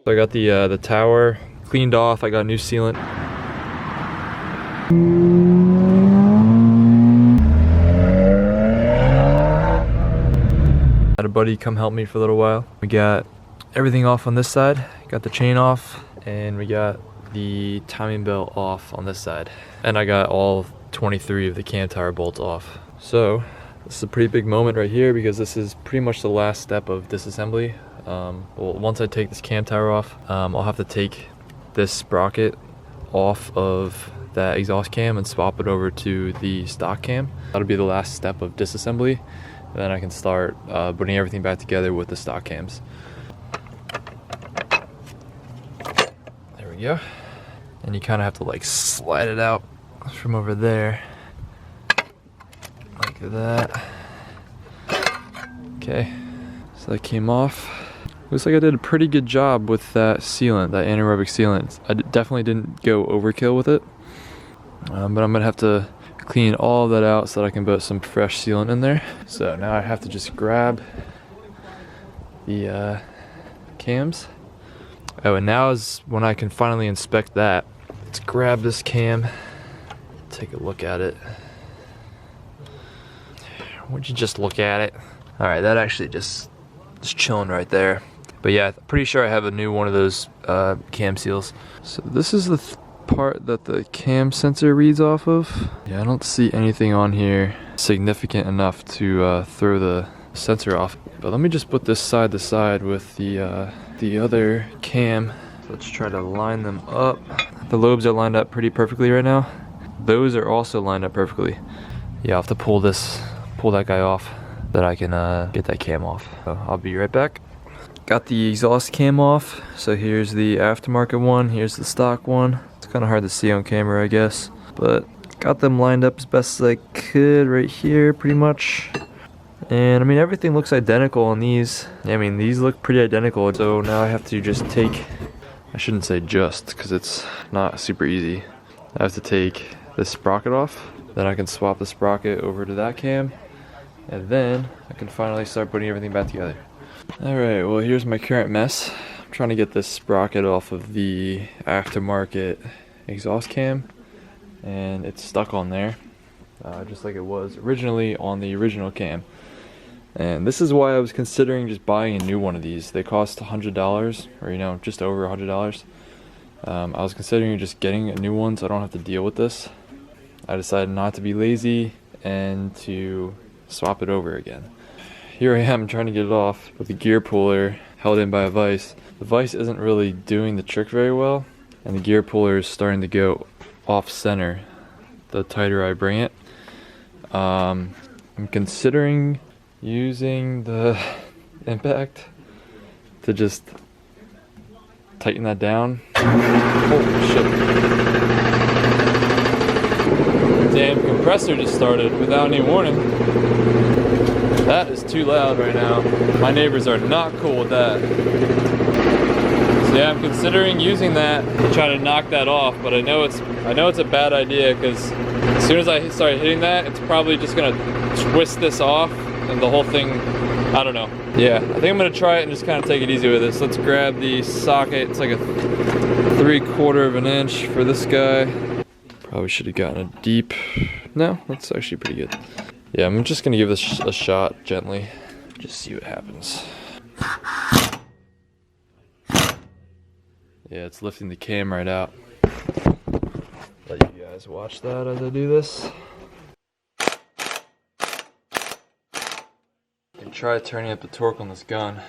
So I got the tower cleaned off. I got new sealant. Had a buddy come help me for a little while. We got everything off on this side. Got the chain off, and we got the timing belt off on this side. And I got all 23 of the cam tower bolts off. So this is a pretty big moment right here because this is pretty much the last step of disassembly. Well, once I take this cam tower off, I'll have to take this sprocket off of that exhaust cam and swap it over to the stock cam. That'll be the last step of disassembly, and then I can start putting everything back together with the stock cams. There we go. And you kind of have to like slide it out from over there like that. Okay, so that came off. Looks like I did a pretty good job with that sealant, that anaerobic sealant. I definitely didn't go overkill with it, but I'm gonna have to clean all of that out so that I can put some fresh sealant in there. So now I have to just grab the cams. Oh, and now is when I can finally inspect that. Let's grab this cam, take a look at it. Would you just look at it? All right, that actually just chilling right there. But yeah, pretty sure I have a new one of those cam seals. So this is the part that the cam sensor reads off of. Yeah, I don't see anything on here significant enough to throw the sensor off. But let me just put this side to side with the other cam. Let's try to line them up. The lobes are lined up pretty perfectly right now. Those are also lined up perfectly. Yeah, I'll have to pull that guy off, that I can get that cam off. So I'll be right back. Got the exhaust cam off. So here's the aftermarket one, here's the stock one. It's kind of hard to see on camera, I guess, but got them lined up as best as I could right here, pretty much. And I mean, everything looks identical on these. I mean, these look pretty identical. So now I have to just take, I shouldn't say just, because it's not super easy. I have to take this sprocket off, then I can swap the sprocket over to that cam, and then I can finally start putting everything back together. Alright, well here's my current mess. I'm trying to get this sprocket off of the aftermarket exhaust cam, and it's stuck on there, just like it was originally on the original cam. And this is why I was considering just buying a new one of these. They cost $100, or you know, just over $100. I was considering just getting a new one so I don't have to deal with this. I decided not to be lazy and to swap it over again. Here I am trying to get it off with the gear puller held in by a vise. The vise isn't really doing the trick very well, and the gear puller is starting to go off center the tighter I bring it. I'm considering using the impact to just tighten that down. Holy shit. Damn compressor just started without any warning. That is too loud right now. My neighbors are not cool with that. So yeah, I'm considering using that to try to knock that off, but I know it's a bad idea because as soon as I start hitting that, it's probably just gonna twist this off and the whole thing, I don't know. Yeah, I think I'm gonna try it and just kind of take it easy with this. Let's grab the socket. It's like a 3/4 of an inch for this guy. Probably should have gotten a deep. No, that's actually pretty good. Yeah, I'm just gonna give this a shot gently. Just see what happens. Yeah, it's lifting the cam right out. Let you guys watch that as I do this. And try turning up the torque on this gun.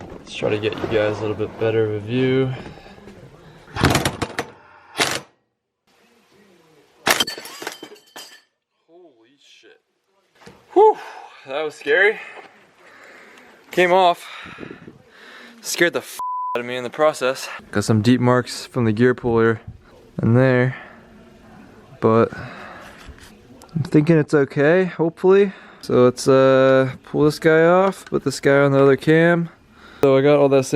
Let's try to get you guys a little bit better of a view. Holy shit. Whew, that was scary. Came off. Scared the f out of me in the process. Got some deep marks from the gear puller in there, but I'm thinking it's okay, hopefully. So let's pull this guy off, put this guy on the other cam. So I got all those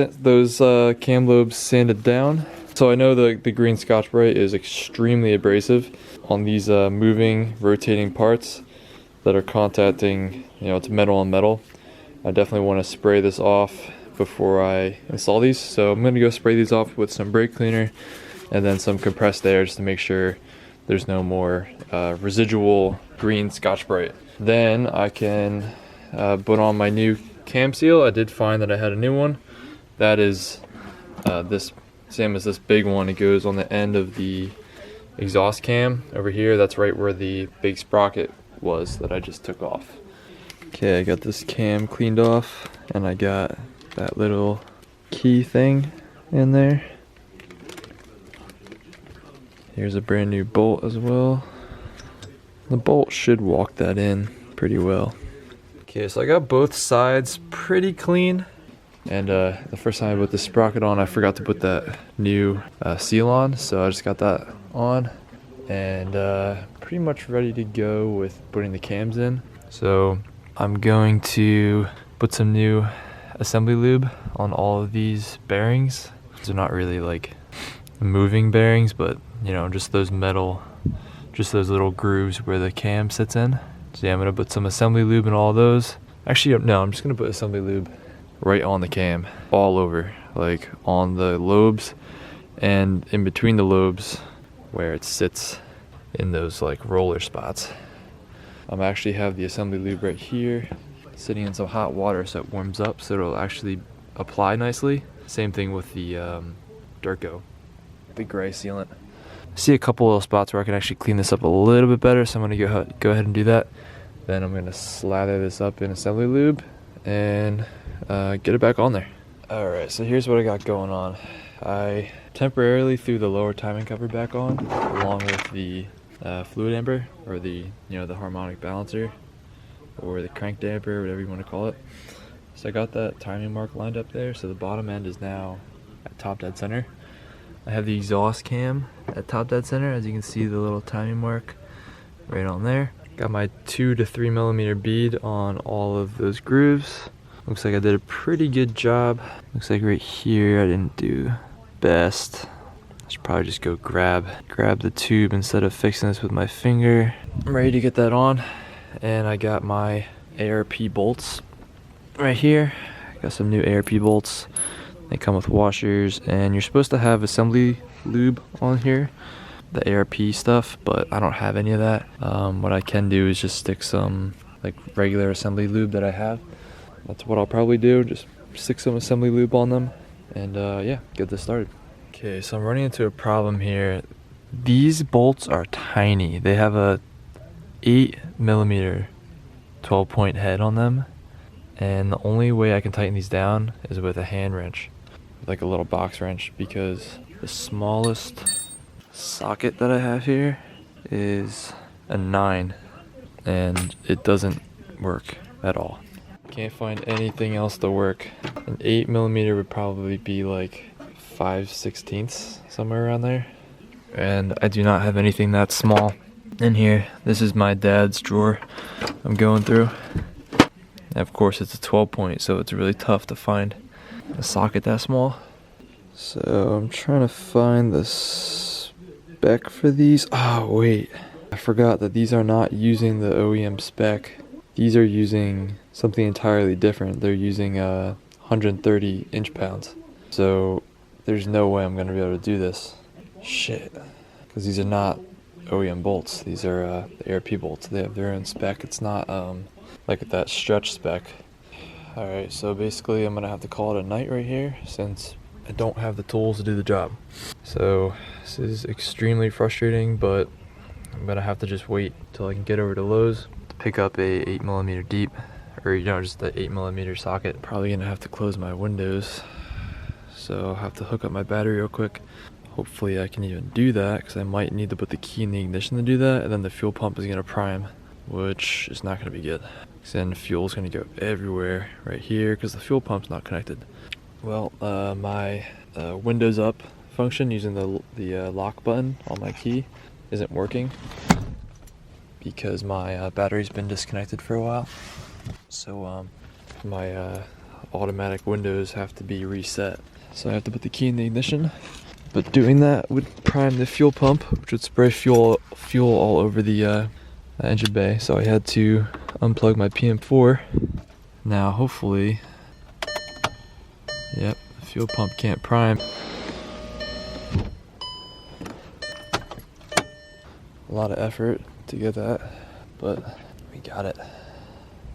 cam lobes sanded down. So I know the green Scotch-Brite is extremely abrasive on these moving, rotating parts that are contacting, you know, it's metal on metal. I definitely want to spray this off before I install these. So I'm gonna go spray these off with some brake cleaner and then some compressed air just to make sure there's no more residual green Scotch-Brite. Then I can put on my new cam seal. I did find that I had a new one. That is this same as this big one. It goes on the end of the exhaust cam over here. That's right where the big sprocket was that I just took off. Okay, I got this cam cleaned off and I got that little key thing in there. Here's a brand new bolt as well. The bolt should walk that in pretty well. Okay, so I got both sides pretty clean. And the first time I put the sprocket on, I forgot to put that new seal on. So I just got that on and pretty much ready to go with putting the cams in. So I'm going to put some new assembly lube on all of these bearings. These are not really like moving bearings, but you know, just those metal, just those little grooves where the cam sits in. So yeah, I'm gonna put some assembly lube in all those. Actually, no, I'm just gonna put assembly lube right on the cam, all over, like on the lobes and in between the lobes where it sits in those like roller spots. I'm actually have the assembly lube right here, sitting in some hot water so it warms up so it'll actually apply nicely. Same thing with the Durco, the gray sealant. I see a couple little spots where I can actually clean this up a little bit better, so I'm gonna go ahead and do that. Then I'm gonna slather this up in assembly lube and get it back on there. Alright, so here's what I got going on. I temporarily threw the lower timing cover back on along with the fluid damper, or the the harmonic balancer, or the crank damper, whatever you want to call it. So I got that timing mark lined up there, so the bottom end is now at top dead center. I have the exhaust cam at top dead center, as you can see the little timing mark right on there. Got my 2 to 3 millimeter bead on all of those grooves. Looks like I did a pretty good job. Looks like right here I didn't do best. I should probably just go grab the tube instead of fixing this with my finger. I'm ready to get that on, and I got my ARP bolts right here. Got some new ARP bolts. They come with washers, and you're supposed to have assembly lube on here, the ARP stuff, but I don't have any of that. What I can do is just stick some like regular assembly lube that I have. That's what I'll probably do, just stick some assembly lube on them and yeah, get this started. Okay, so I'm running into a problem here. These bolts are tiny. They have a 8 millimeter 12-point head on them, and the only way I can tighten these down is with a hand wrench, like a little box wrench, because the smallest socket that I have here is a 9 and it doesn't work at all. Can't find anything else to work. An 8 millimeter would probably be like 5/16, somewhere around there. And I do not have anything that small in here. This is my dad's drawer I'm going through. And of course it's a 12-point, so it's really tough to find a socket that small. So I'm trying to find the spec for these. Oh wait, I forgot that these are not using the OEM spec. These are using something entirely different. They're using 130 inch-pounds. So there's no way I'm gonna be able to do this. Shit. Because these are not OEM bolts. These are the ARP bolts. They have their own spec. It's not like that stretch spec. Alright, so basically I'm gonna have to call it a night right here, since I don't have the tools to do the job. So this is extremely frustrating, but I'm gonna have to just wait till I can get over to Lowe's to pick up a 8 millimeter deep, or just the 8 millimeter socket. Probably gonna have to close my windows, so I'll have to hook up my battery real quick. Hopefully I can even do that, because I might need to put the key in the ignition to do that, and then the fuel pump is gonna prime, which is not gonna be good. Because then fuel is gonna go everywhere right here, because the fuel pump's not connected. Well, my Windows up function using the lock button on my key isn't working because my battery's been disconnected for a while. So my automatic windows have to be reset. So I have to put the key in the ignition. But doing that would prime the fuel pump, which would spray fuel all over the engine bay. So I had to unplug my PM4. Now hopefully Fuel pump can't prime. A lot of effort to get that, but we got it.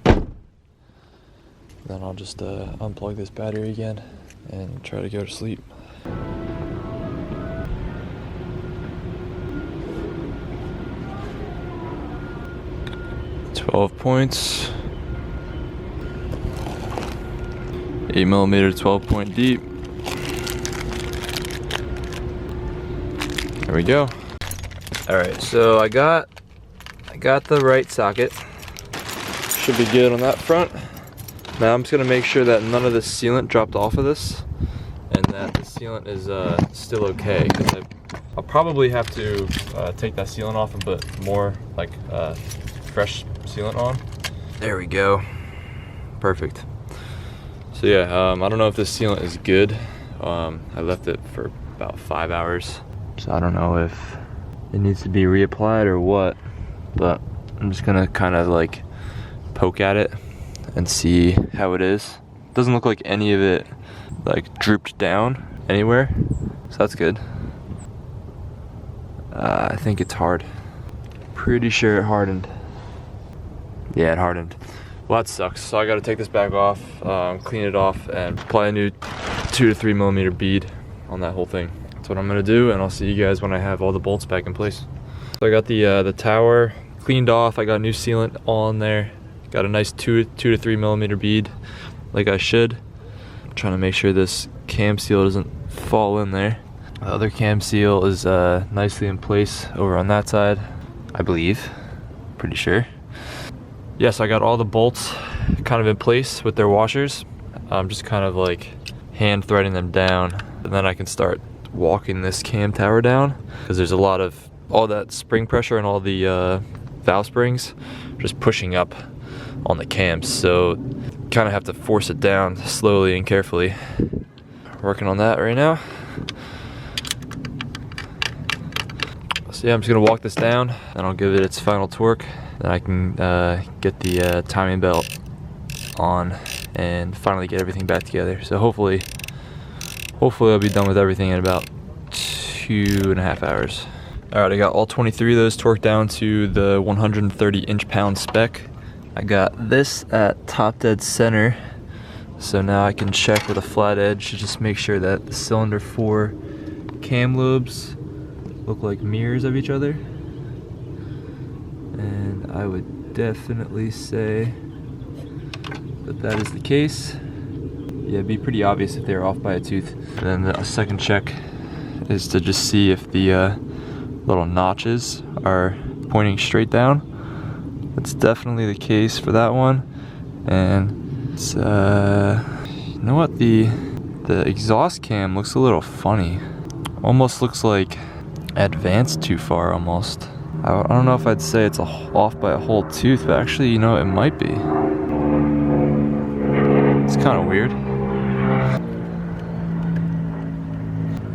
Then I'll just unplug this battery again and try to go to sleep. "12 points. 8mm 12-point deep. There we go. Alright, so I got the right socket. Should be good on that front. Now I'm just gonna make sure that none of the sealant dropped off of this and that the sealant is still okay, because I'll probably have to take that sealant off and put more like fresh sealant on. There we go. Perfect. So yeah, I don't know if this sealant is good. I left it for about 5 hours, so I don't know if it needs to be reapplied or what, but I'm just gonna kind of like poke at it and see how it is. Doesn't look like any of it like drooped down anywhere, so that's good. I think it's hard. Pretty sure it hardened. Yeah, it hardened. Well, that sucks. So I gotta take this back off, clean it off, and apply a new 2 to 3mm bead on that whole thing. That's what I'm gonna do, and I'll see you guys when I have all the bolts back in place. So I got the tower cleaned off. I got new sealant on there. Got a nice 2 to 3mm bead, like I should. I'm trying to make sure this cam seal doesn't fall in there. The other cam seal is nicely in place over on that side, I believe. Pretty sure. Yes, I got all the bolts kind of in place with their washers. I'm just kind of like hand threading them down, and then I can start walking this cam tower down, because there's a lot of all that spring pressure and all the valve springs just pushing up on the cams, so kind of have to force it down slowly and carefully. Working on that right now. So yeah, I'm just gonna walk this down, and I'll give it its final torque. Then I can get the timing belt on and finally get everything back together. So hopefully I'll be done with everything in about 2.5 hours. All right, I got all 23 of those torqued down to the 130 inch-pound spec. I got this at top dead center, so now I can check with a flat edge to just make sure that the cylinder 4 cam lobes look like mirrors of each other. And I would definitely say that that is the case. Yeah, it'd be pretty obvious if they were off by a tooth. And then the second check is to just see if the little notches are pointing straight down. That's definitely the case for that one. And it's, you know what, the exhaust cam looks a little funny. Almost looks like advanced too far almost. I don't know if I'd say it's off by a whole tooth, but actually, you know, it might be. It's kind of weird.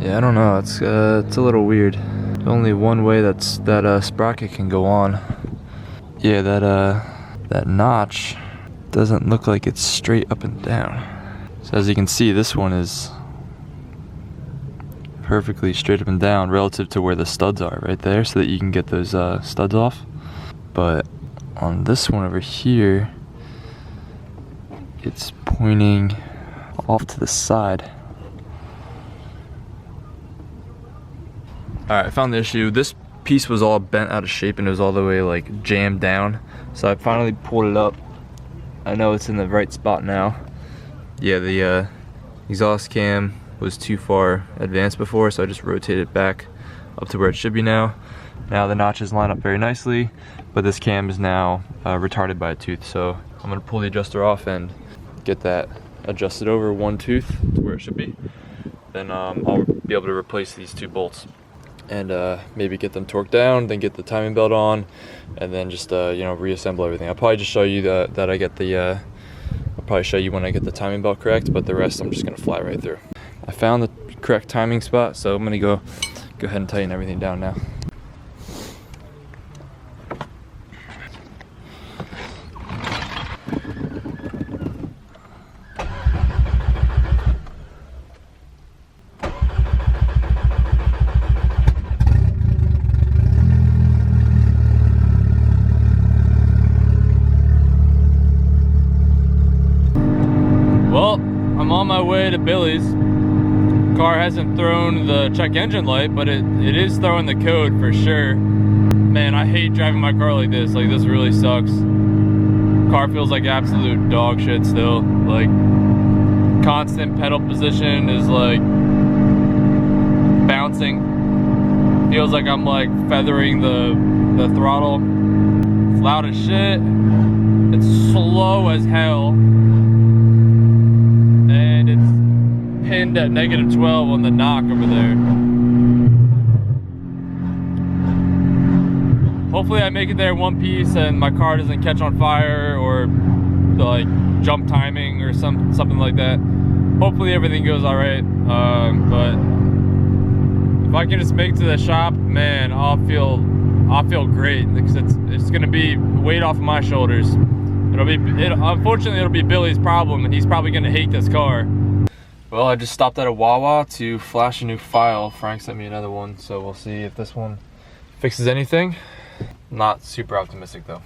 Yeah, I don't know. It's a little weird. There's only one way that sprocket can go on. Yeah, that notch doesn't look like it's straight up and down. So as you can see, this one is perfectly straight up and down relative to where the studs are right there, so that you can get those studs off. But on this one over here, it's pointing off to the side. Alright, I found the issue. This piece was all bent out of shape and it was all the way like jammed down. So I finally pulled it up. I know it's in the right spot now. Yeah, the exhaust cam was too far advanced before, so I just rotated it back up to where it should be now. Now the notches line up very nicely, but this cam is now retarded by a tooth. So I'm gonna pull the adjuster off and get that adjusted over one tooth to where it should be. Then I'll be able to replace these 2 bolts and maybe get them torqued down, then get the timing belt on, and then just you know, reassemble everything. I'll probably just show you that I get the I'll probably show you when I get the timing belt correct, but the rest I'm just gonna fly right through. I found the correct timing spot, so I'm gonna go ahead and tighten everything down now. I'm on my way to Billy's. Car hasn't thrown the check engine light, but it is throwing the code for sure. Man, I hate driving my car like this. Like, this really sucks. Car feels like absolute dog shit still. Like, constant pedal position is like bouncing. Feels like I'm like feathering the throttle. It's loud as shit. It's slow as hell. And it's pinned at -12 on the knock over there. Hopefully I make it there in one piece and my car doesn't catch on fire or like jump timing or something like that. Hopefully everything goes all right. But if I can just make it to the shop, man, I'll feel great because it's gonna be weight off of my shoulders. Unfortunately, it'll be Billy's problem, and he's probably gonna hate this car. Well, I just stopped at a Wawa to flash a new file. Frank sent me another one, so we'll see if this one fixes anything. Not super optimistic though.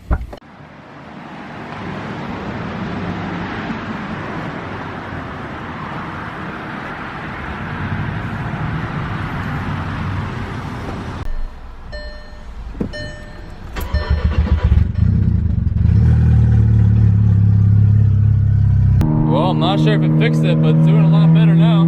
Well, I'm not sure if it fixed it, but it's doing a lot better now.